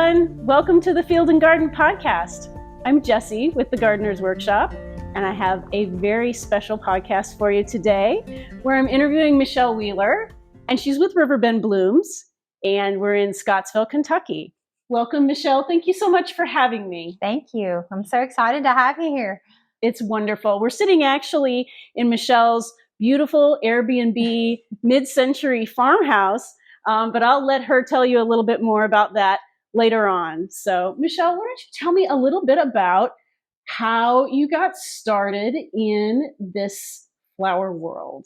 everyone. Welcome to the Field and Garden Podcast. I'm Jessi with the Gardener's Workshop, and I have a very special podcast for you today where I'm interviewing Michelle Wheeler, and she's with Riverbend Blooms, and we're in Scottsville, Kentucky. Welcome, Michelle. Thank you so much for having me. Thank you. I'm so excited to have you here. It's wonderful. We're sitting actually in Michelle's beautiful Airbnb mid-century farmhouse, but I'll let her tell you a little bit more about that later on. So, Michelle, why don't you tell me a little bit about how you got started in this flower world?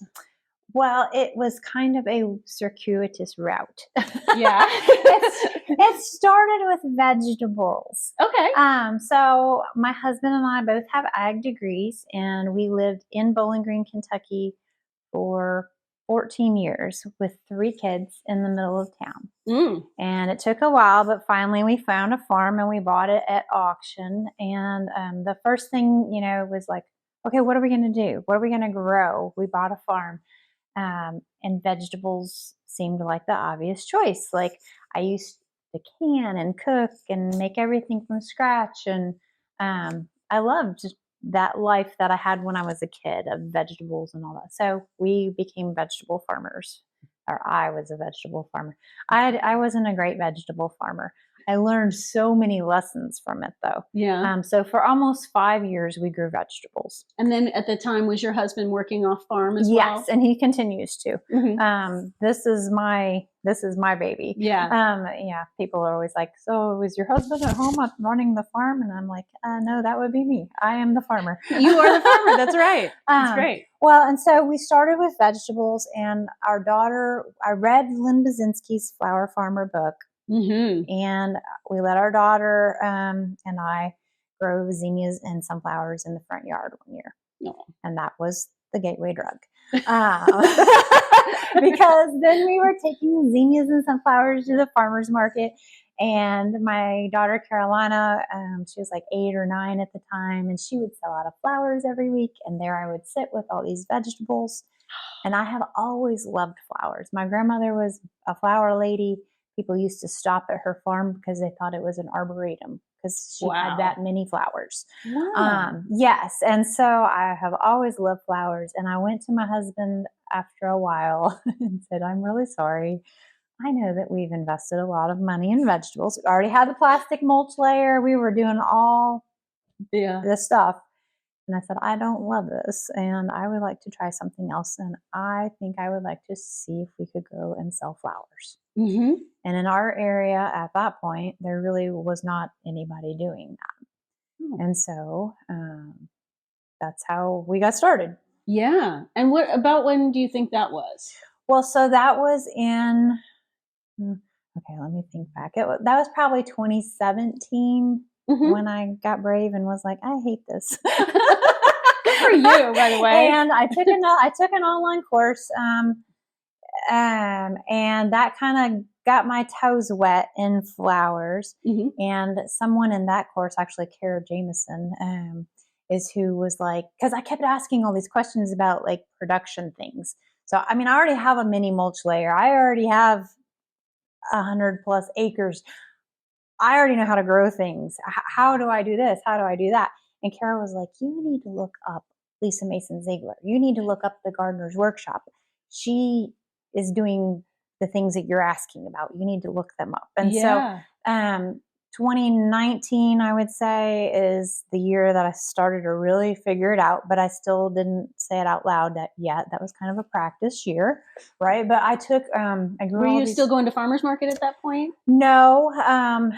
Well, it was kind of a circuitous route. Yeah. It started with vegetables. Okay. So my husband and I both have ag degrees, and we lived in Bowling Green, Kentucky for 14 years with 3 kids in the middle of town. And it took a while, but finally we found a farm and we bought it at auction. And the first thing, was like, okay, what are we going to do? What are we going to grow? We bought a farm. And vegetables seemed like the obvious choice. Like, I used to can and cook and make everything from scratch. And I loved that life that I had when I was a kid of vegetables and all that. So we became vegetable farmers, or I was a vegetable farmer. I wasn't a great vegetable farmer. I learned so many lessons from it, though. Yeah. So for almost 5 years, we grew vegetables. And then at the time, was your husband working off farm as well? Yes, and he continues to. Mm-hmm. This is my baby. Yeah. People are always like, so is your husband at home running the farm? And I'm like, no, that would be me. I am the farmer. You are the farmer. That's right. That's great. Well, and so we started with vegetables, and our daughter, I read Lynn Basinski's Flower Farmer book. Mm-hmm. And we let our daughter and I grow zinnias and sunflowers in the front yard one year. Oh. And that was the gateway drug. Because then we were taking zinnias and sunflowers to the farmer's market. And my daughter, Carolina, she was like 8 or 9 at the time. And she would sell out of flowers every week. And there I would sit with all these vegetables. And I have always loved flowers. My grandmother was a flower lady. People used to stop at her farm because they thought it was an arboretum because she had that many flowers. Wow. Yes. And so I have always loved flowers. And I went to my husband after a while and said, I'm really sorry. I know that we've invested a lot of money in vegetables. We already had the plastic mulch layer. We were doing all this stuff. And I said, I don't love this, and I would like to try something else. And I think I would like to see if we could go and sell flowers. Mm-hmm. And in our area at that point, there really was not anybody doing that. Oh. And so that's how we got started. Yeah. And about when do you think that was? Well, so that was in, okay, let me think back. That was probably 2017. Mm-hmm. When I got brave and was like, I hate this. Good for you, by the way. And I took an online course, and that kind of got my toes wet in flowers. Mm-hmm. And someone in that course, actually, Kara Jameson, is who was like, because I kept asking all these questions about like production things. So, I mean, I already have a mini mulch layer. I already have 100+ acres. I already know how to grow things. How do I do this? How do I do that? And Kara was like, you need to look up Lisa Mason Ziegler. You need to look up the Gardener's Workshop. She is doing the things that you're asking about. You need to look them up. And so 2019, I would say, is the year that I started to really figure it out, but I still didn't say it out loud yet. That was kind of a practice year, right? But I took, Were you still going to farmer's market at that point? No, I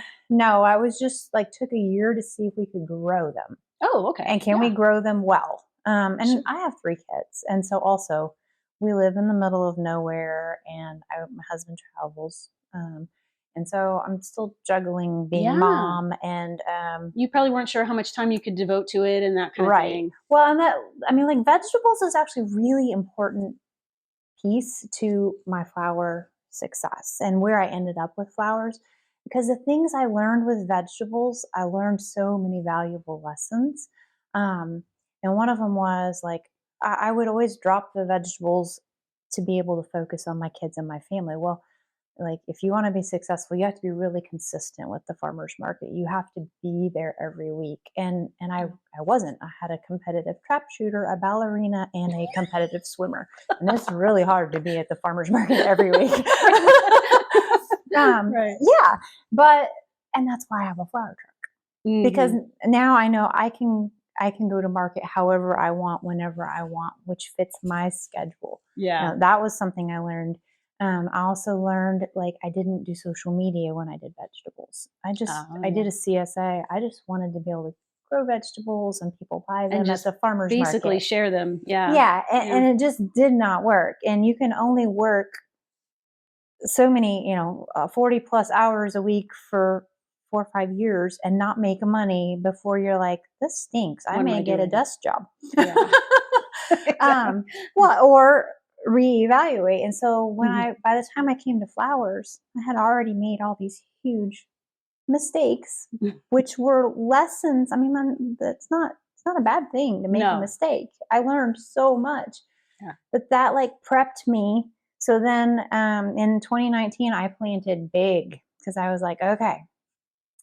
was just like, took a year to see if we could grow them. Oh, okay. And can we grow them well? And sure. I have 3 kids. And so also we live in the middle of nowhere, and my husband travels. And so I'm still juggling being mom, and you probably weren't sure how much time you could devote to it and that kind of thing. Well, and like vegetables is actually really important piece to my flower success and where I ended up with flowers, because the things I learned with vegetables, I learned so many valuable lessons. And one of them was like, I would always drop the vegetables to be able to focus on my kids and my family. Well, like, if you want to be successful, you have to be really consistent with the farmers market. You have to be there every week. And I wasn't. I had a competitive trap shooter, a ballerina, and a competitive swimmer. And it's really hard to be at the farmers market every week. Right. Yeah. And that's why I have a flower truck, because now I know I can go to market however I want, whenever I want, which fits my schedule. Yeah. That was something I learned. I also learned, like, I didn't do social media when I did vegetables. I did a CSA. I just wanted to be able to grow vegetables and people buy them at the farmer's market. Basically share them. Yeah. Yeah. And it just did not work. And you can only work so many, 40 plus hours a week for 4 or 5 years and not make money before you're like, this stinks. I may get a desk job. Yeah. Or reevaluate. And so by the time I came to flowers, I had already made all these huge mistakes, which were lessons. I mean, it's not a bad thing to make a mistake. I learned so much, but that like prepped me. So then in 2019, I planted big because I was like, okay,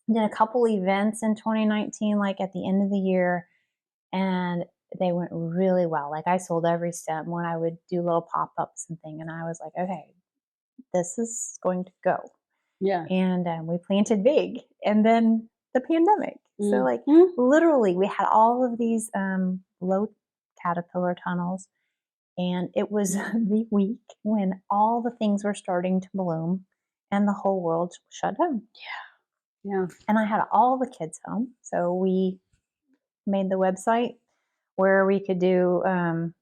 I did a couple events in 2019, like at the end of the year, and they went really well. Like, I sold every stem when I would do little pop-ups and thing. And I was like, okay, this is going to go. Yeah. And we planted big, and then the pandemic. So like literally we had all of these low caterpillar tunnels, and it was the week when all the things were starting to bloom and the whole world shut down. Yeah. And I had all the kids home. So we made the website where we could do,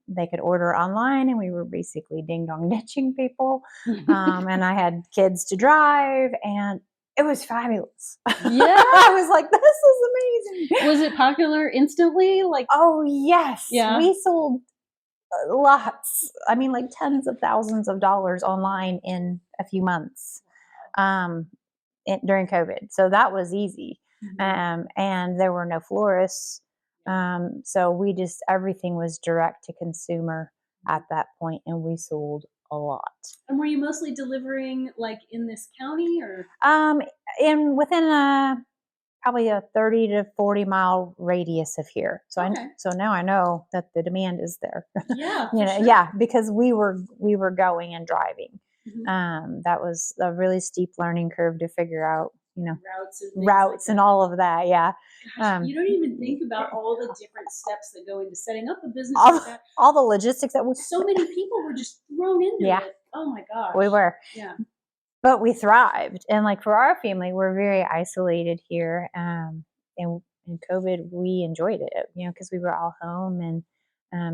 they could order online, and we were basically ding dong ditching people. And I had kids to drive, and it was fabulous. Yeah. I was like, this is amazing. Was it popular instantly? Like, oh yes. Yeah. We sold lots. I mean, like tens of thousands of dollars online in a few months during COVID. So that was easy. And there were no florists. So everything was direct to consumer at that point, and we sold a lot. And were you mostly delivering like in this county, or? Within probably a 30 to 40 mile radius of here. So so now I know that the demand is there. Yeah. Yeah, because we were going and driving. That was a really steep learning curve to figure out, routes and all of that. Yeah. Gosh, you don't even think about all the different steps that go into setting up a business like that. All the logistics that so many people were just thrown into it. Oh my gosh. We were. Yeah. But we thrived. And like for our family, we're very isolated here. And in COVID, we enjoyed it, because we were all home, and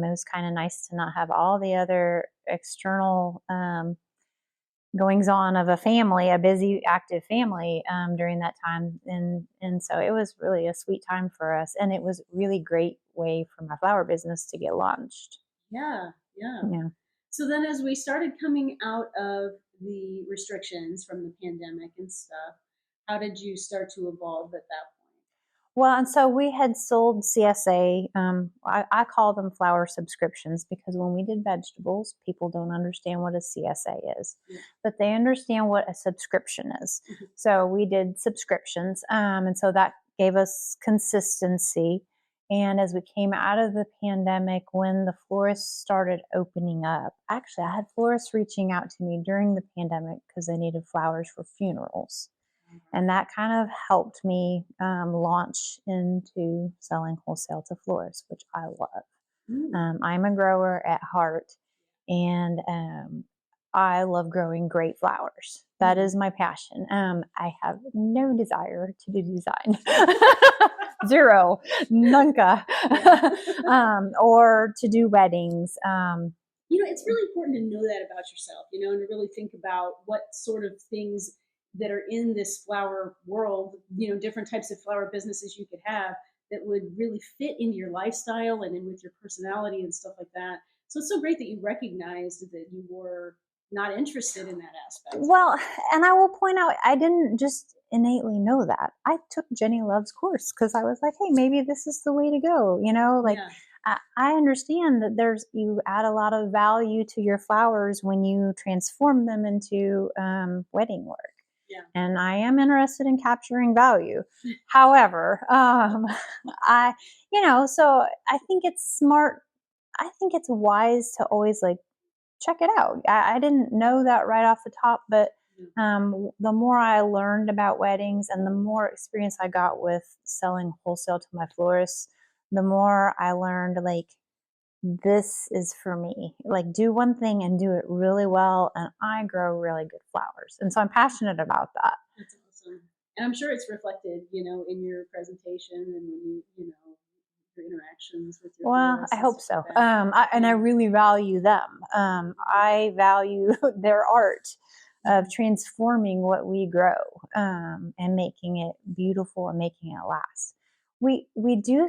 it was kind of nice to not have all the other external goings on of a family, a busy, active family during that time. And so it was really a sweet time for us. And it was a really great way for my flower business to get launched. Yeah. So then as we started coming out of the restrictions from the pandemic and stuff, how did you start to evolve at that point? Well, and so we had sold CSA. I call them flower subscriptions, because when we did vegetables, people don't understand what a CSA is, but they understand what a subscription is. So we did subscriptions, and so that gave us consistency. And as we came out of the pandemic, when the florists started opening up, actually I had florists reaching out to me during the pandemic because they needed flowers for funerals. And that kind of helped me launch into selling wholesale to florists, which I love. I'm a grower at heart, and I love growing great flowers. That is my passion. I have no desire to do design. Zero, nunca, or to do weddings. It's really important to know that about yourself, and to really think about what sort of things that are in this flower world, different types of flower businesses you could have that would really fit into your lifestyle and in with your personality and stuff like that. So it's so great that you recognized that you were not interested in that aspect. Well, and I will point out, I didn't just innately know that. I took Jenny Love's course because I was like, hey, maybe this is the way to go. I understand that you add a lot of value to your flowers when you transform them into wedding work. Yeah. And I am interested in capturing value. However, so I think it's smart. I think it's wise to always like check it out. I didn't know that right off the top, but the more I learned about weddings and the more experience I got with selling wholesale to my florists, the more I learned like this is for me. Like do one thing and do it really well, and I grow really good flowers. And so I'm passionate about that. That's awesome. And I'm sure it's reflected, in your presentation and when your interactions with your Well, florists I and hope stuff so. like that. I really value them. I value their art of transforming what we grow and making it beautiful and making it last. We do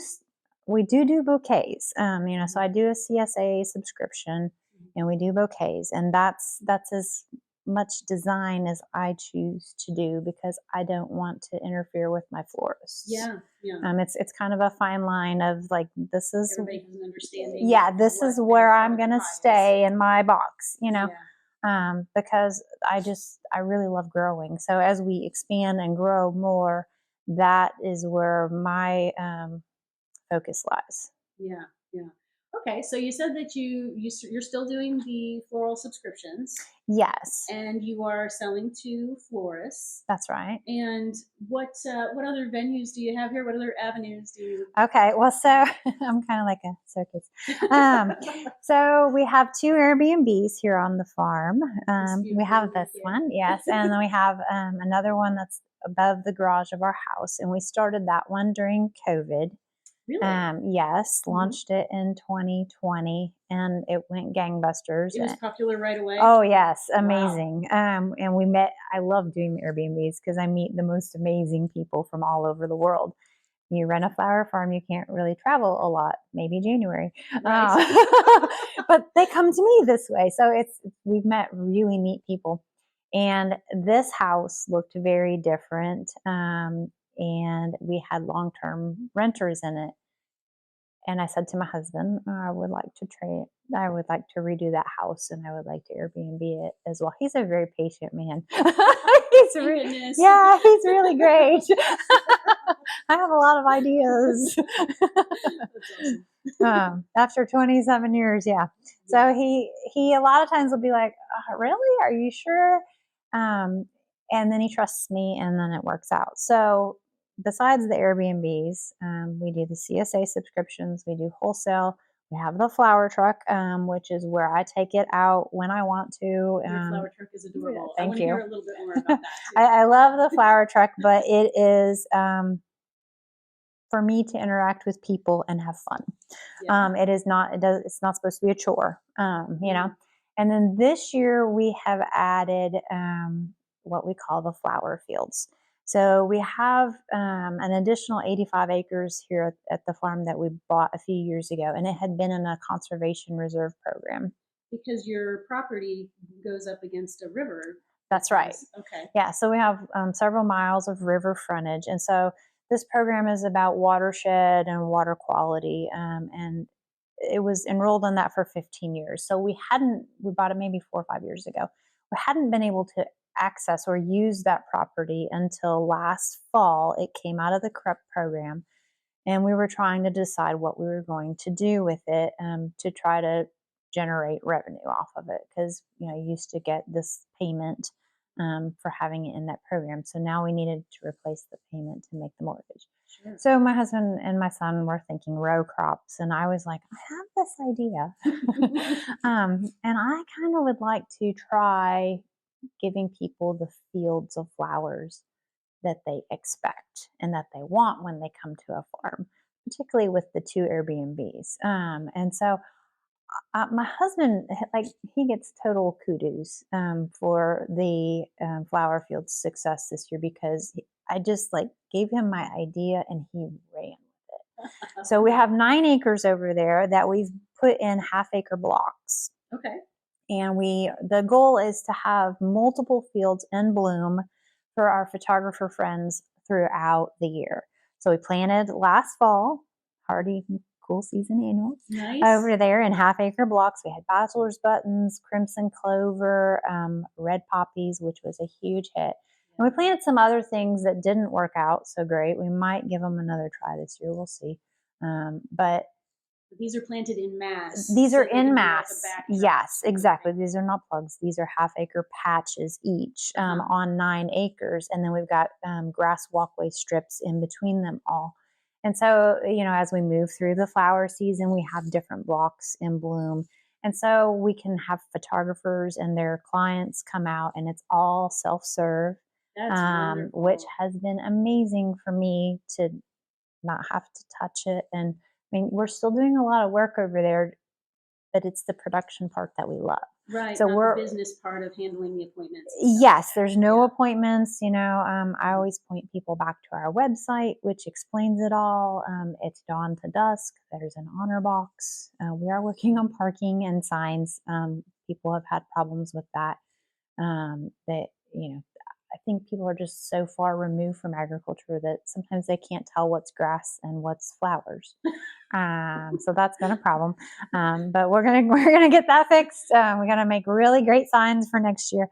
bouquets. So I do a CSA subscription, and we do bouquets, and that's as much design as I choose to do because I don't want to interfere with my florists. Yeah. It's kind of a fine line of like this is Everybody has an understanding. yeah, this is where I'm gonna stay in my box, Yeah. because I really love growing. So as we expand and grow more, that is where my focus lies. Yeah. Okay, so you said that you're still doing the floral subscriptions, Yes, and you are selling to florists. that's right. And what other venues do you have here? What other avenues do you? Okay, well, so I'm kind of like a circus. So we have 2 Airbnbs here on the farm. We have this one, yes, and then we have another one that's above the garage of our house, and we started that one during COVID. Really? Yes, launched it in 2020, and it went gangbusters. It was popular right away. Oh yes, Wow. amazing. And we met. I love doing the Airbnbs because I meet the most amazing people from all over the world. You run a flower farm, you can't really travel a lot. Maybe January, Right. but they come to me this way. So we've met really neat people, and this house looked very different. And we had long-term renters in it. And I said to my husband, I would like to redo that house, and I would like to Airbnb it as well. He's a very patient man. He's he's really great. I have a lot of ideas. That's awesome. After 27 years, yeah. So he a lot of times will be like, really? Are you sure? And then he trusts me, and then it works out. So besides the Airbnbs, we do the CSA subscriptions, we do wholesale. We have the flower truck, which is where I take it out when I want to. Your flower truck is adorable. Thank I want to you. hear a little bit more about that too. I love the flower truck, but it is for me to interact with people and have fun. Yeah. It's not supposed to be a chore, And then this year we have added what we call the flower fields. So we have an additional 85 acres here at the farm that we bought a few years ago, and it had been in a conservation reserve program. Because your property goes up against a river. That's right. Okay. Yeah, so we have several miles of river frontage, and so this program is about watershed and water quality, and it was enrolled in that for 15 years. So we bought it maybe 4 or 5 years ago. We hadn't been able to access or use that property until last fall. It came out of the CREP program, and we were trying to decide what we were going to do with it to try to generate revenue off of it, because you used to get this payment for having it in that program. So now we needed to replace the payment to make the mortgage. Sure. So my husband and my son were thinking row crops, and I was like, I have this idea. And I kind of would like to try giving people the fields of flowers that they expect and that they want when they come to a farm, particularly with the 2 Airbnbs. And so my husband, he gets total kudos for the flower field success this year, because I just gave him my idea and he ran with it. So we have 9 acres over there that we've put in half-acre blocks. Okay. And the goal is to have multiple fields in bloom for our photographer friends throughout the year. So we planted last fall, hardy cool season annuals Nice. over there in half-acre blocks. We had bachelor's buttons, crimson clover, red poppies, which was a huge hit. And we planted some other things that didn't work out so great. We might give them another try this year. We'll see. But these are planted in mass. These so are they can in be mass. like a backdrop. Yes, exactly. These are not plugs. These are half-acre patches each on 9 acres. And then we've got grass walkway strips in between them all. And so, you know, as we move through the flower season, we have different blocks in bloom. And so we can have photographers and their clients come out, and it's all self-serve. That's wonderful. Which has been amazing for me to not have to touch it. And I mean, we're still doing a lot of work over there, but it's the production part that we love. Right. So not we're the business part of handling the appointments. Yes, there's no appointments. You know, I always point people back to our website, which explains it all. It's dawn to dusk. There's an honor box. We are working on parking and signs. People have had problems with that. That, you know, I think people are just so far removed from agriculture that sometimes they can't tell what's grass and what's flowers. So that's been a problem. But we're gonna get that fixed. We're gonna make really great signs for next year.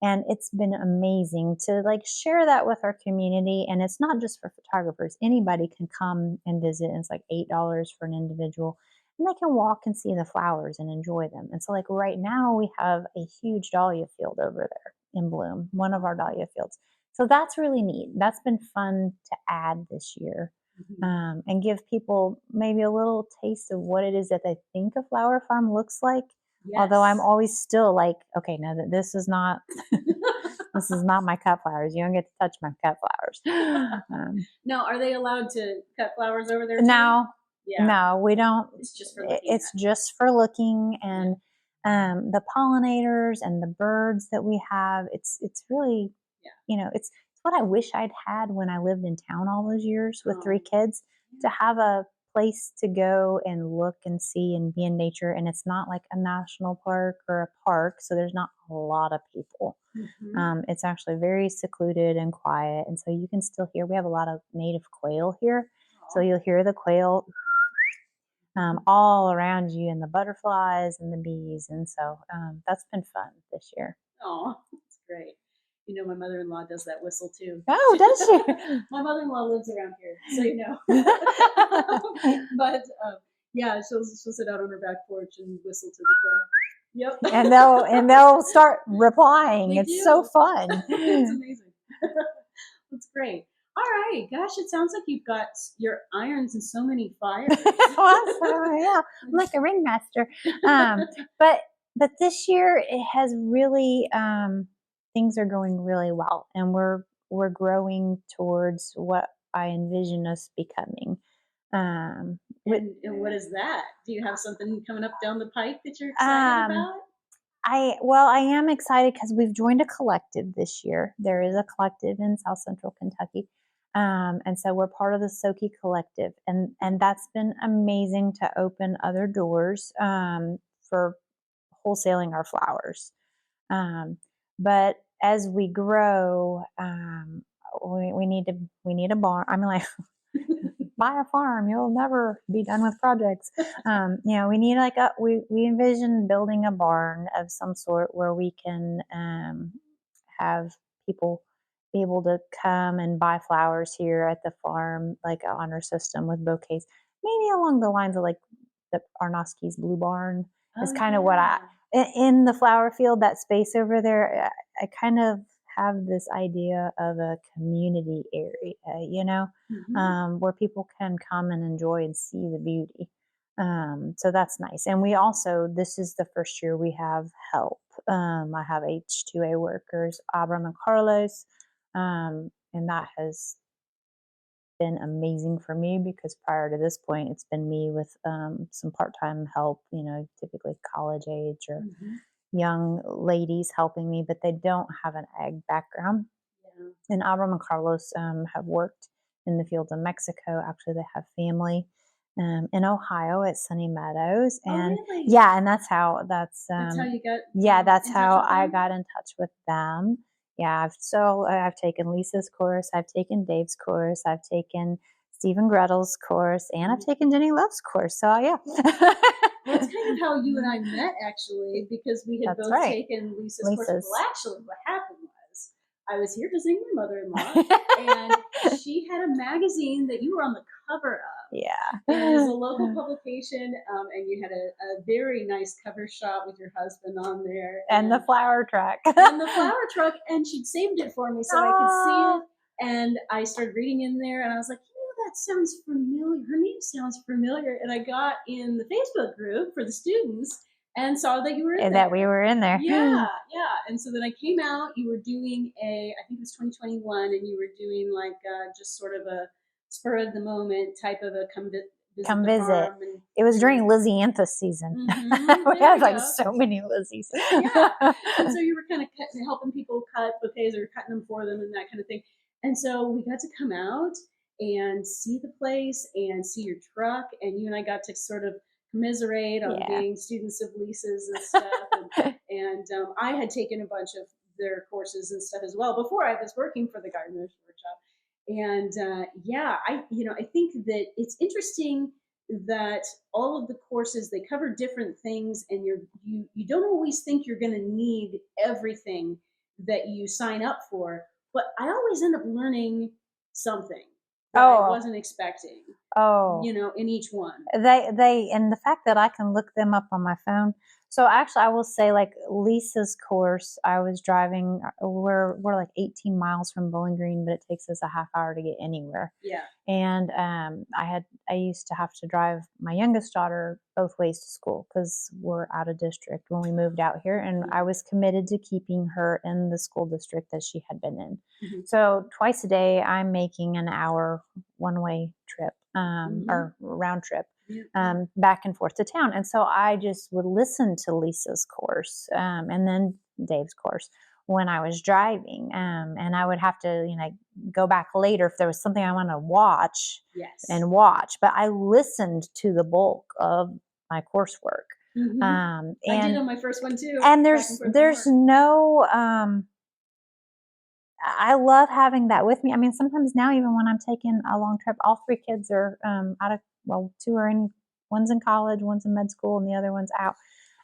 And it's been amazing to like share that with our community. And it's not just for photographers. Anybody can come and visit. And it's like $8 for an individual. And they can walk and see the flowers and enjoy them. And so like right now we have a huge dahlia field over there in bloom, one of our dahlia fields. So that's really neat. That's been fun to add this year. And give people maybe a little taste of what it is that they think a flower farm looks like. Yes. Although I'm always still like, okay, no, this is not this is not my cut flowers. You don't get to touch my cut flowers. Now, are they allowed to cut flowers over there too? No, yeah. No, we don't. It's just for looking. It's just for looking, and the pollinators and the birds that we have. It's really, you know, it's what I wish I'd had when I lived in town all those years with 3 kids, to have a place to go and look and see and be in nature. And it's not like a national park or a park, so there's not a lot of people. It's actually very secluded and quiet, and so you can still hear. We have a lot of native quail here, so you'll hear the quail all around you, and the butterflies and the bees. And so that's been fun this year. Oh, that's great. You know, my mother-in-law does that whistle too. Oh, does she? My mother-in-law lives around here, so you know. But yeah, she'll sit out on her back porch and whistle to the quail. Yep. And they'll start replying. They it's do. So fun. It's amazing. That's great. All right, gosh, it sounds like you've got your irons in so many fires. Yeah, I'm like a ringmaster. But this year it has really things are going really well, and we're growing towards what I envision us becoming. And what is that? Do you have something coming up down the pike that you're excited about? I am excited because we've joined a collective this year. There is a collective in South Central Kentucky. And so we're part of the Sooki Collective, and that's been amazing to open other doors for wholesaling our flowers. But as we grow, we need a barn. I mean, like, buy a farm, you'll never be done with projects. You know, we need like we envision building a barn of some sort where we can have people be able to come and buy flowers here at the farm, like an honor system with bouquets, maybe along the lines of like the Arnoski's Blue Barn is kind of what in the flower field, that space over there. I kind of have this idea of a community area, you know, where people can come and enjoy and see the beauty. So that's nice. And we also, this is the first year we have help. I have H2A workers, Abram and Carlos, and that has been amazing for me because prior to this point, it's been me with some part-time help, you know, typically college age or young ladies helping me, but they don't have an ag background. And Abram and Carlos have worked in the fields of Mexico. Actually, they have family in Ohio at Sunny Meadows, and really? Yeah, and that's how you got. Yeah, that's how I got in touch with them. Yeah, I've taken Lisa's course, I've taken Dave's course, I've taken Stephen Gretel's course, and I've taken Jenny Love's course. So yeah. That's kind of how you and I met, actually, because we had both taken Lisa's course. Well, actually, what happened was I was here visiting my mother-in-law, and she had a magazine that you were on the cover of. Yeah. And it was a local publication, and you had a very nice cover shot with your husband on there. And the flower truck. And the flower truck, and she'd saved it for me so I could see it. And I started reading in there, and I was like, that sounds familiar. Her name sounds familiar. And I got in the Facebook group for the students and saw that you were in there. That we were in there. Yeah. And so then I came out, you were doing I think it was 2021, and you were doing like just sort of a spur of the moment type of a come visit. It was during Lizzie Anthus season. Mm-hmm. We had like so many Lizzies. Yeah. And so you were kind of helping people cut bouquets or cutting them for them and that kind of thing. And so we got to come out and see the place and see your truck, and you and I got to sort of commiserate on being students of Lisa's and stuff. and I had taken a bunch of their courses and stuff as well before I was working for the Gardener's Workshop. And I think that it's interesting that all of the courses, they cover different things, and you don't always think you're going to need everything that you sign up for, but I always end up learning something that I wasn't expecting. In each one. They and the fact that I can look them up on my phone. So actually, I will say, like Lisa's course, I was driving. We're like 18 miles from Bowling Green, but it takes us a half hour to get anywhere. Yeah. And I used to have to drive my youngest daughter both ways to school because we're out of district when we moved out here, and I was committed to keeping her in the school district that she had been in. Mm-hmm. So twice a day, I'm making an hour one-way trip. Or round trip back and forth to town. And so I just would listen to Lisa's course and then Dave's course when I was driving. And I would have to, go back later if there was something I want to watch and watch. But I listened to the bulk of my coursework. Mm-hmm. And I did on my first one too. And there's no... I love having that with me. I mean, sometimes now, even when I'm taking a long trip, all three kids are two are one's in college, one's in med school, and the other one's out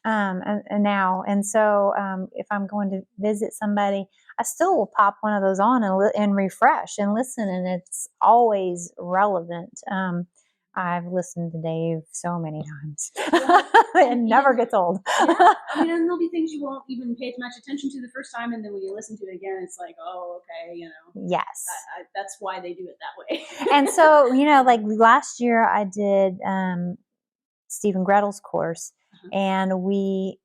now. And so if I'm going to visit somebody, I still will pop one of those on and refresh and listen, and it's always relevant. I've listened to Dave so many times. It never gets old. Yeah. I mean, and there'll be things you won't even pay much attention to the first time, and then when you listen to it again, it's like, oh, okay, Yes. That's why they do it that way. And so, like last year I did Stephen Gretel's course, and we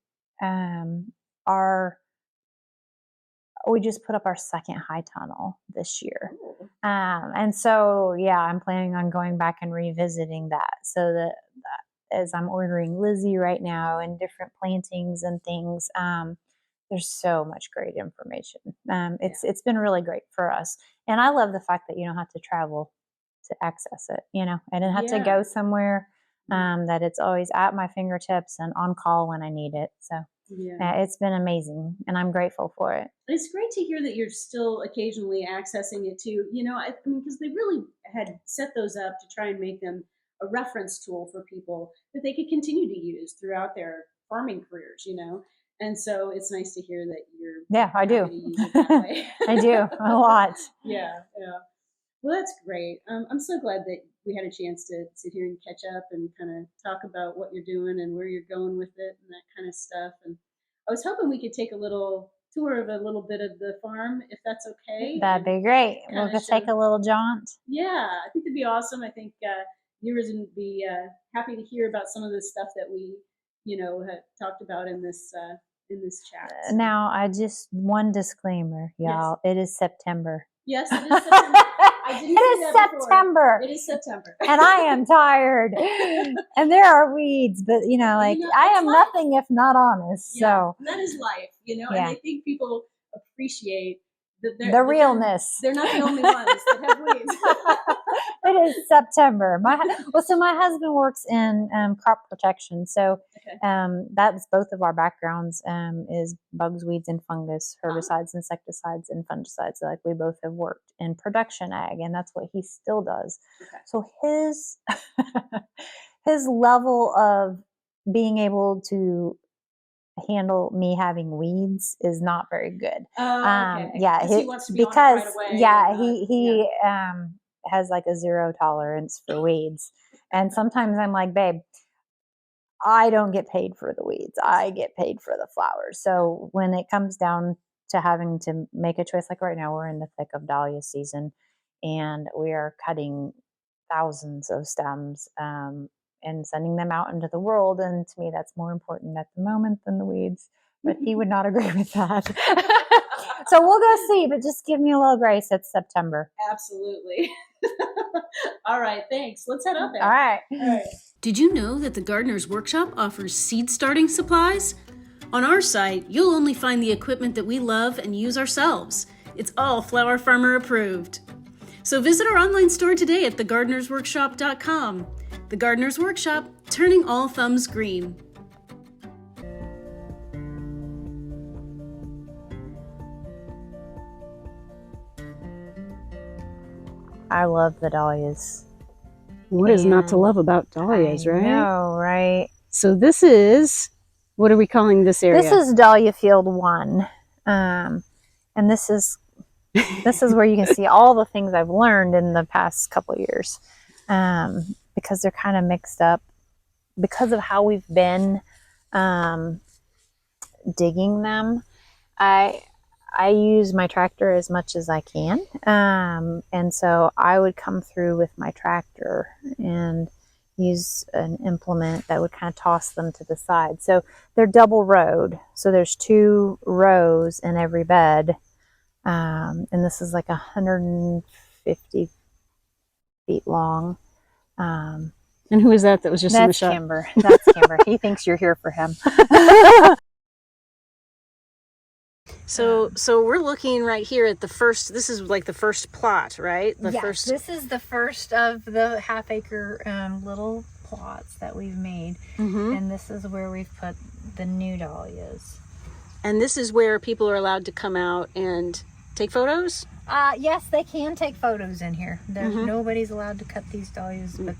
just put up our second high tunnel this year. And so, I'm planning on going back and revisiting that, so that as I'm ordering Lizzie right now and different plantings and things, there's so much great information. It's been really great for us. And I love the fact that you don't have to travel to access it, I didn't have to go somewhere, that it's always at my fingertips and on call when I need it. So it's been amazing, and I'm grateful for it. It's great to hear that you're still occasionally accessing it too. I mean, because they really had set those up to try and make them a reference tool for people that they could continue to use throughout their farming careers, And so it's nice to hear that you're I do. To use it that way. I do a lot. Yeah. Well, that's great. I'm so glad that we had a chance to sit here and catch up and kind of talk about what you're doing and where you're going with it and that kind of stuff. And I was hoping we could take a little tour of a little bit of the farm, if that's okay. That'd be great. We'll just take a little jaunt. Yeah, I think it'd be awesome. I think viewers would be happy to hear about some of the stuff that we, had talked about in this chat. So. Now, one disclaimer, y'all. Yes. It is September. Yes, it is September. It is September. It is September. And I am tired. And there are weeds, but I am life. Nothing if not honest. Yeah, so that is life, And I think people appreciate the realness. They're not the only ones that have weeds. It is September. My husband works in crop protection, so that's both of our backgrounds is bugs, weeds, and fungus, herbicides, insecticides, and fungicides. Like we both have worked in production ag, and that's what he still does. Okay. So his his level of being able to handle me having weeds is not very good. Yeah, he wants to be on it right away. He has like a zero tolerance for weeds, and sometimes I'm like, babe, I don't get paid for the weeds, I get paid for the flowers. So when it comes down to having to make a choice, like right now we're in the thick of dahlia season and we are cutting thousands of stems and sending them out into the world. And to me, that's more important at the moment than the weeds. But he would not agree with that. So we'll go see, but just give me a little grace. It's September. Absolutely. All right, thanks. Let's head out there. All right. Did you know that the Gardener's Workshop offers seed starting supplies? On our site, you'll only find the equipment that we love and use ourselves. It's all Flower Farmer approved. So visit our online store today at thegardenersworkshop.com. The Gardener's Workshop, turning all thumbs green. I love the dahlias. What is not to love about dahlias, right? No, right? So this is, what are we calling this area? This is Dahlia Field 1. And this is where you can see all the things I've learned in the past couple of years. Because they're kind of mixed up because of how we've been digging them. I use my tractor as much as I can. And so I would come through with my tractor and use an implement that would kind of toss them to the side. So they're double rowed. So there's 2 rows in every bed. And this is like 150 feet long. And who is that was just in the shop? Kimber. That's Kimber. He thinks you're here for him. So we're looking right here at the first, this is like the first plot, right? Yes, this is the first of the half-acre little plots that we've made. Mm-hmm. And this is where we've put the new dahlias. And this is where people are allowed to come out and take photos? Yes, they can take photos in here. Nobody's allowed to cut these dahlias but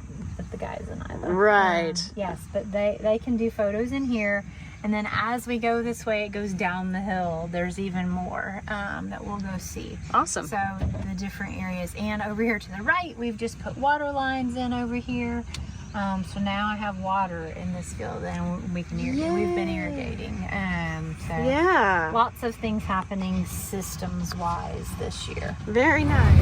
the guys and I, though. Right. Yes, but they can do photos in here. And then as we go this way, it goes down the hill. There's even more that we'll go see. Awesome. So the different areas. And over here to the right, we've just put water lines in over here. So now I have water in this field and we can irrigate. We've been irrigating. So yeah. Lots of things happening systems-wise this year. Very nice.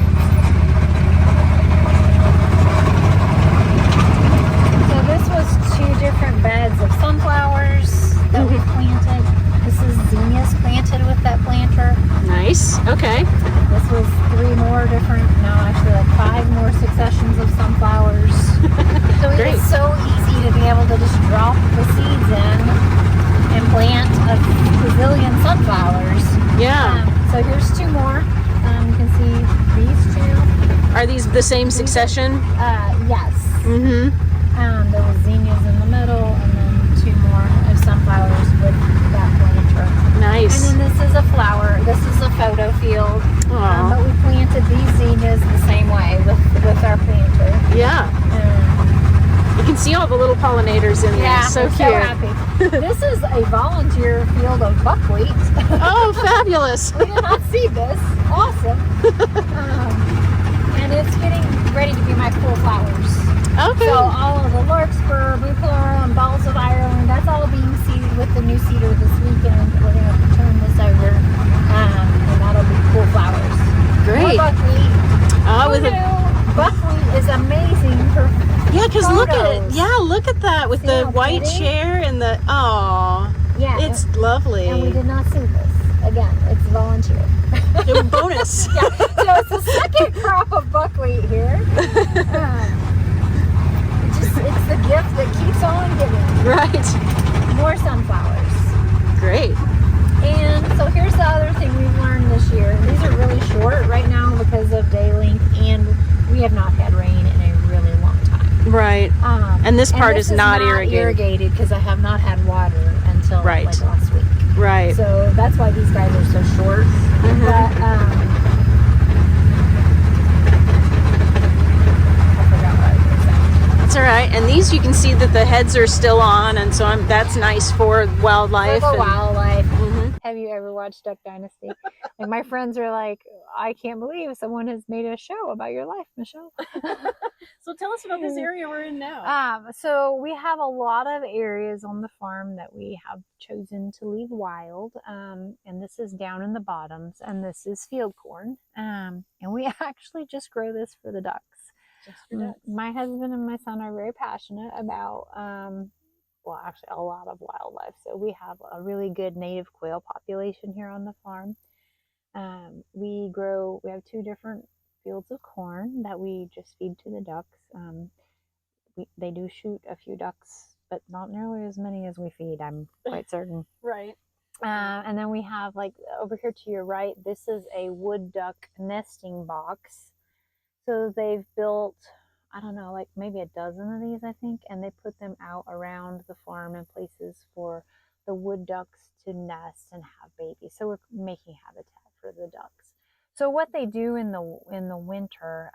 So this was 2 different beds of sunflowers that we planted. This is zinnias planted with that planter. Nice. Okay. This was 3 more different, no, actually like 5 more successions of sunflowers. So it is so easy to be able to just drop the seeds in and plant a gazillion sunflowers. Yeah. So here's 2 more. You can see these 2. Are these the same succession? Yes. Mm-hmm. There was zinnias in the middle, and then 2 more of sunflowers with that planter. Nice. And then this is a flower. This is a photo field. But we planted these zinnias the same way with our planter. Yeah. You can see all the little pollinators in there. Yeah, so cute. So happy. This is a volunteer field of buckwheat. Oh, fabulous. We did not see this. Awesome. And it's getting ready to be my cool flowers. Okay. So all of the larkspur, blue pleuron, balls of Ireland, that's all being seeded with the new seeder this weekend. We're going to turn this over, and that'll be cool flowers. Great. More buckwheat. Buckwheat is amazing for because look at it. Yeah, look at that with the white pretty? chair and the, yeah, it's lovely. And we did not see this. Again, it's volunteer. It was bonus. Yeah, so it's the second crop of buckwheat here. It's the gift that keeps on giving. Right. More sunflowers. Great. And so here's the other thing we've learned this this year. These are really short right now because of day length, and we have not had rain in a really long time. Right. And this part is not irrigated because I have not had water until Right. like last week. Right. So that's why these guys are so short. But I forgot what I was going to say. That's all right. And these, you can see that the heads are still on, and so that's nice for wildlife. For wildlife. Mhm. Have you ever watched Duck Dynasty? Like, my friends are like, I can't believe someone has made a show about your life, Michelle. So tell us about this area we're in now. So we have a lot of areas on the farm that we have chosen to leave wild. And this is down in the bottoms, and this is field corn. And we actually just grow this for the ducks. Just for ducks. My husband and my son are very passionate about, well, actually a lot of wildlife. So we have a really good native quail population here on the farm. We have 2 different fields of corn that we just feed to the ducks. They do shoot a few ducks, but not nearly as many as we feed, I'm quite certain. Right. And then we have, like, over here to your right, this is a wood duck nesting box. So they've built, I don't know, like maybe a dozen of these, I think, and they put them out around the farm in places for the wood ducks to nest and have babies. So we're making habitat for the ducks. So what they do in the winter,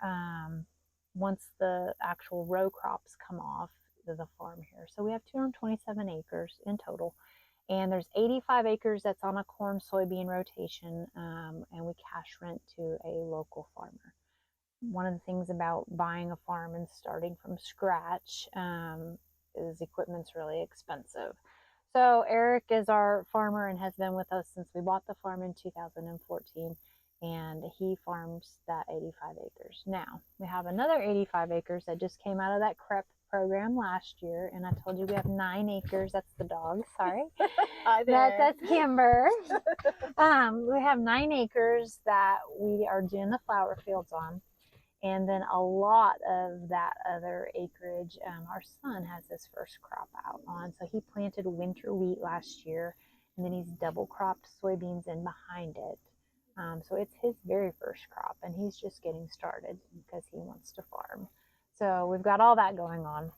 once the actual row crops come off the farm here. So we have 227 acres in total, and there's 85 acres that's on a corn soybean rotation, and we cash rent to a local farmer. One of the things about buying a farm and starting from scratch is equipment's really expensive. So Eric is our farmer and has been with us since we bought the farm in 2014, and he farms that 85 acres. Now, we have another 85 acres that just came out of that CREP program last year, and I told you we have 9 acres. That's the dog, sorry. Hi there. That's Kimber. We have 9 acres that we are doing the flower fields on. And then a lot of that other acreage, our son has his first crop out on. So he planted winter wheat last year, and then he's double cropped soybeans in behind it. So it's his very first crop, and he's just getting started because he wants to farm. So we've got all that going on.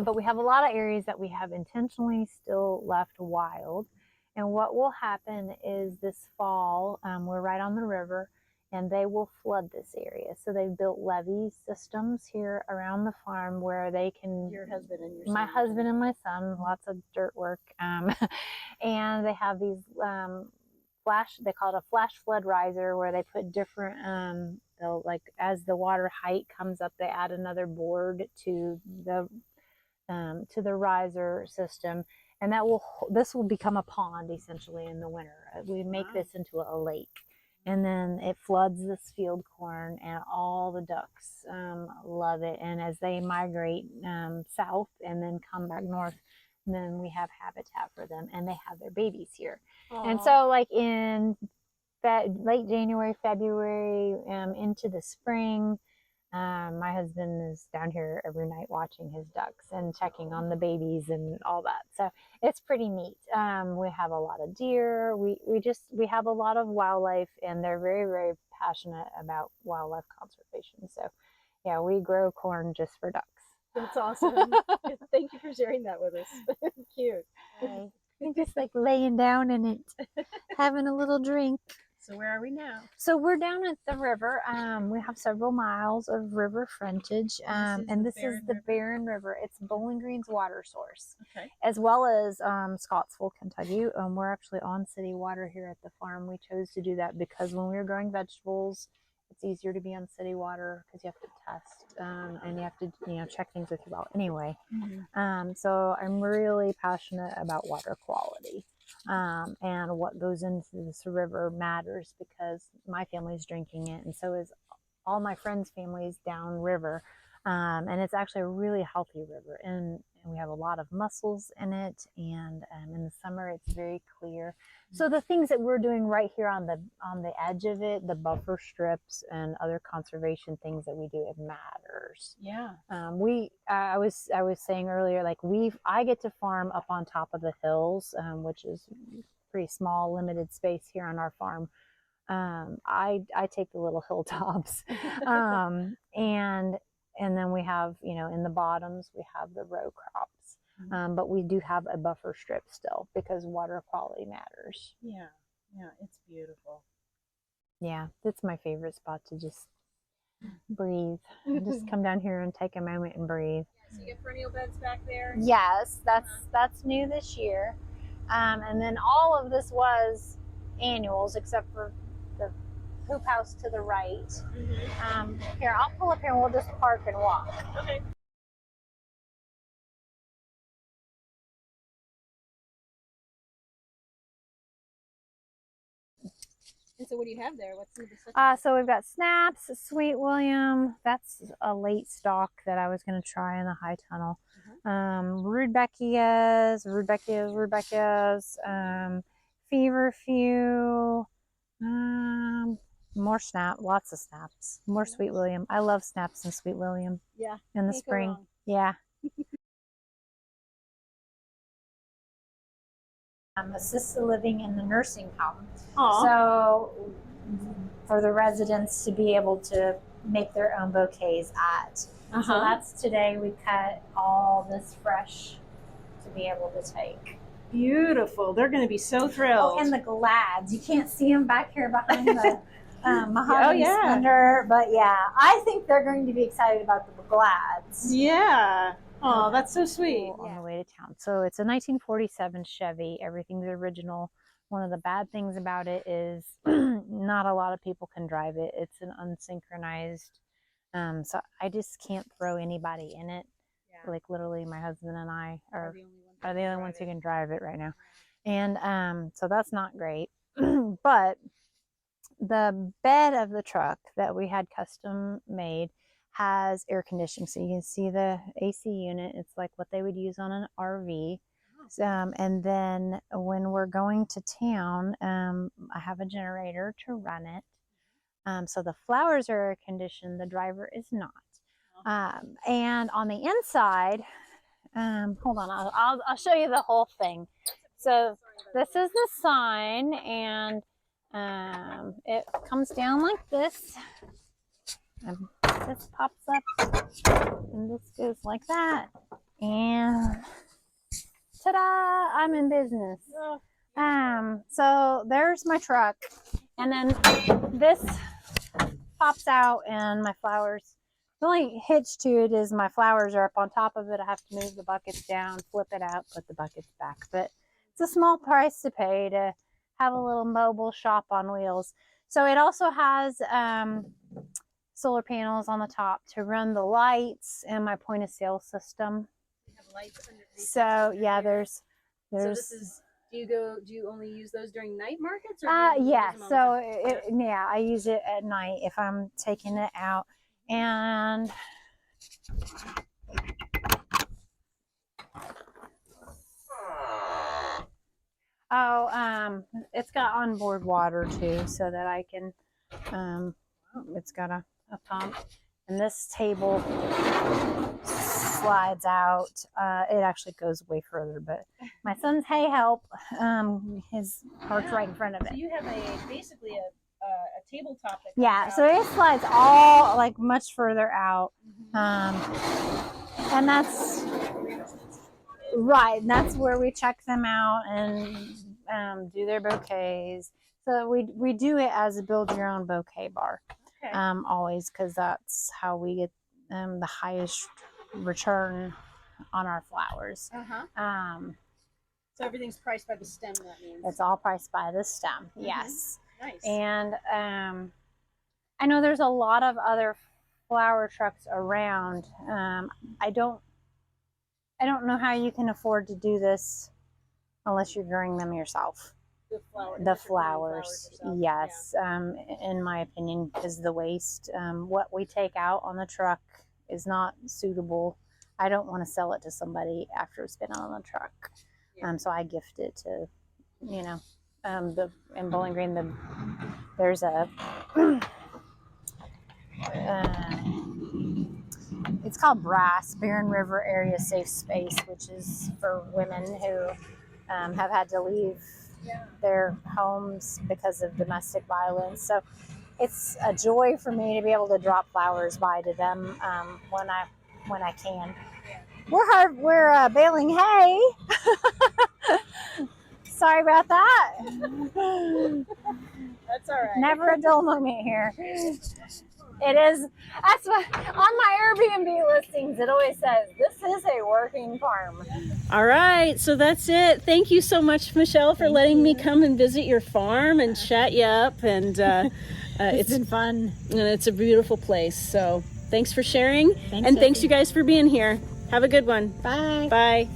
But we have a lot of areas that we have intentionally still left wild. And what will happen is this fall, we're right on the river, and they will flood this area. So they've built levee systems here around the farm where they can... Your husband and your son. My husband and my son, lots of dirt work. And they have these they call it a flash flood riser, where they put different, they'll, like, as the water height comes up, they add another board to the riser system. And this will become a pond essentially in the winter. We make this into a lake. And then it floods this field corn, and all the ducks love it. And as they migrate south and then come back north, then we have habitat for them, and they have their babies here. Aww. And so, like, in that late January, February, into the spring, my husband is down here every night watching his ducks and checking on the babies and all that. So it's pretty neat. We have a lot of deer. We have a lot of wildlife, and they're very, very passionate about wildlife conservation. So yeah, we grow corn just for ducks. That's awesome. Thank you for sharing that with us. Cute. I'm just like laying down in it, having a little drink. So where are we now? So we're down at the river. We have several miles of river frontage, and this is the Barren River. It's Bowling Green's water source, okay, as well as Scottsville, Kentucky. We're actually on city water here at the farm. We chose to do that because when we were growing vegetables, it's easier to be on city water because you have to test and you have to check things with your well anyway. Mm-hmm. So I'm really passionate about water quality. And what goes into this river matters because my family's drinking it, and so is all my friends' families downriver. And it's actually a really healthy river, and we have a lot of mussels in it, and in the summer it's very clear. So the things that we're doing right here on the edge of it, the buffer strips and other conservation things that we do, it matters. Yeah. I was saying earlier, like I get to farm up on top of the hills, which is pretty small, limited space here on our farm. I take the little hilltops. And then we have, you know, in the bottoms we have the row crops. But we do have a buffer strip still because water quality matters. Yeah, yeah, it's beautiful. Yeah, that's my favorite spot to just breathe. Just come down here and take a moment and breathe. So you get perennial beds back there? Yes, that's new this year. And then all of this was annuals except for the hoop house to the right. Here, I'll pull up here and we'll just park and walk. Okay. And so what do you have there? What's the So we've got Snaps, Sweet William. That's a late stock that I was going to try in the high tunnel. Rudbeckias, Feverfew, more Snap, lots of Snaps, more Sweet William. I love Snaps and Sweet William. Yeah. In the spring. Yeah. Assisted living in the nursing home. Aww. So for the residents to be able to make their own bouquets at. So that's today. We cut all this fresh to be able to take. Beautiful. They're going to be so thrilled. Oh, and the glads. You can't see them back here behind the mahogany splendor. But yeah, I think they're going to be excited about the glads. Yeah. Oh, that's so sweet. On the way to town. So it's a 1947 Chevy. Everything's original. One of the bad things about it is not a lot of people can drive it. It's an unsynchronized. So I just can't throw anybody in it. Yeah. Like literally my husband and I are the only ones who can drive it right now. And so that's not great. But the bed of the truck that we had custom made has air conditioning, so you can see the AC unit. It's like what they would use on an RV. And then when we're going to town, I have a generator to run it. So the flowers are air conditioned, the driver is not. And on the inside, hold on, I'll show you the whole thing. So this is the sign, and it comes down like this. And this pops up, and this goes like that, and ta-da! I'm in business. So there's my truck, and then this pops out, and my flowers. The only hitch to it is my flowers are up on top of it. I have to move the buckets down, flip it out, put the buckets back. But it's a small price to pay to have a little mobile shop on wheels. So it also has solar panels on the top to run the lights and my point of sale system. You have lights underneath. So yeah, there's. So this is. Do you only use those during night markets? Or yeah. So yeah, I use it at night if I'm taking it out. And it's got onboard water too, so that I can. It's got a pump, and this table slides out. It actually goes way further, but my son's hay help. His park's right in front of it. So you have basically a tabletop that yeah, so it slides all like much further out. And that's right, and that's where we check them out and do their bouquets. So we do it as a build your own bouquet bar. Okay. Always, because that's how we get the highest return on our flowers. So everything's priced by the stem, that means? It's all priced by the stem, yes. Nice. And I know there's a lot of other flower trucks around. I don't know how you can afford to do this unless you're growing them yourself. The flowers, yes. Yeah. In my opinion, because the waste, what we take out on the truck is not suitable. I don't want to sell it to somebody after it's been on the truck. Yeah. So I gift it to, you know, in Bowling Green, there's a it's called Brass, Barren River Area Safe Space, which is for women who have had to leave their homes because of domestic violence. So it's a joy for me to be able to drop flowers by to them when I can. We're baling hay. Sorry about that. That's all right. Never a dull moment here. It is. That's what on my Airbnb listings. It always says this is a working farm. All right, so that's it. Thank you so much, Michelle, for letting me come and visit your farm and chat you up. And It's been fun. and it's a beautiful place. So thanks for sharing, Thanks, and thanks Jessi. you guys for being here. Have a good one. Bye. Bye.